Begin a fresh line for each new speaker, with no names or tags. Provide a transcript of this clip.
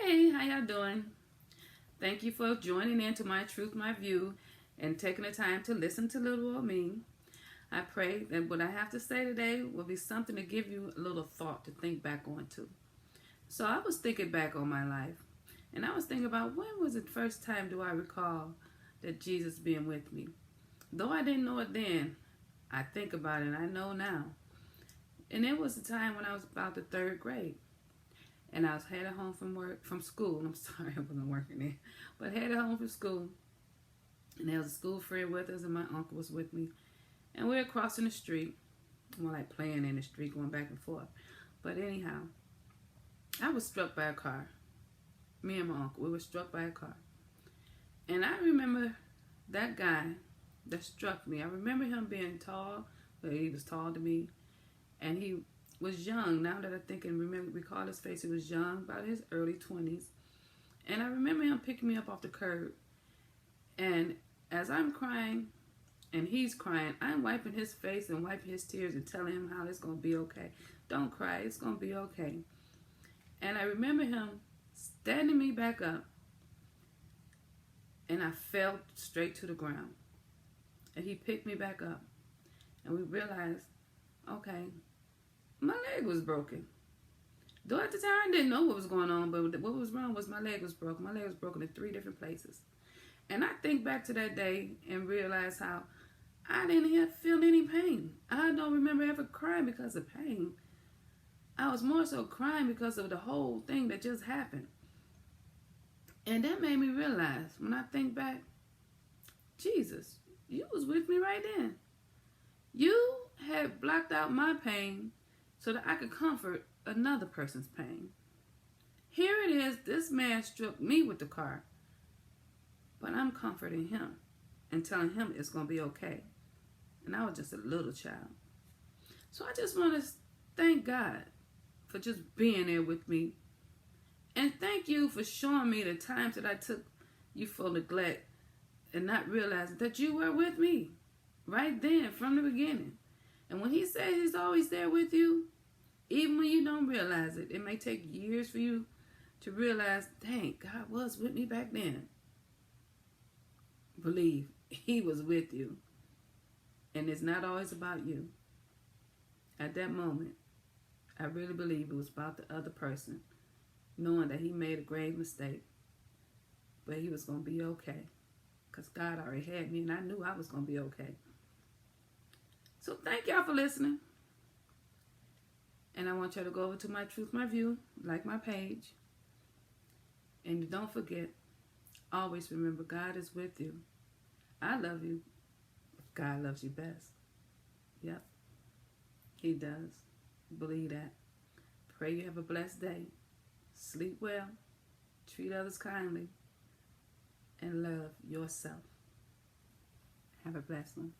Hey, how y'all doing? Thank you for joining in to My Truth, My View and taking the time to listen to little old me. I pray that what I have to say today will be something to give you a little thought to think back on to. So I was thinking back on my life, and I was thinking about when was the first time do I recall that Jesus being with me? Though I didn't know it then, I think about it and I know now. And it was the time when I was about the third grade. And I was headed home from school. I'm sorry, I wasn't working there. But headed home from school. And there was a school friend with us, and my uncle was with me. And we were crossing the street. More like playing in the street, going back and forth. But anyhow, I was struck by a car. Me and my uncle, we were struck by a car. And I remember that guy that struck me. I remember him being tall. Well, he was tall to me. And he was young. Now that I think and recall his face, he was young, about his early 20s. And I remember him picking me up off the curb. And as I'm crying and he's crying, I'm wiping his face and wiping his tears and telling him how it's going to be okay. Don't cry, it's going to be okay. And I remember him standing me back up, and I fell straight to the ground. And he picked me back up. And we realized, okay, my leg was broken. Though at the time I didn't know what was going on, but what was wrong was my leg was broken. My leg was broken in 3 different places. And I think back to that day and realize how I didn't feel any pain. I don't remember ever crying because of pain. I was more so crying because of the whole thing that just happened. And that made me realize, when I think back, Jesus, you was with me right then. You had blocked out my pain so that I could comfort another person's pain. Here it is, this man struck me with the car, but I'm comforting him and telling him it's going to be okay. And I was just a little child. So I just want to thank God for just being there with me. And thank you for showing me the times that I took you for neglect and not realizing that you were with me right then from the beginning. And when he says he's always there with you, even when you don't realize it, it may take years for you to realize, dang, God was with me back then. Believe, he was with you. And it's not always about you. At that moment, I really believe it was about the other person, knowing that he made a grave mistake, but he was going to be okay. Because God already had me, and I knew I was going to be okay. So thank y'all for listening. And I want y'all to go over to My Truth, My View, like my page. And don't forget, always remember, God is with you. I love you. God loves you best. Yep. He does. Believe that. Pray you have a blessed day. Sleep well. Treat others kindly. And love yourself. Have a blessed one.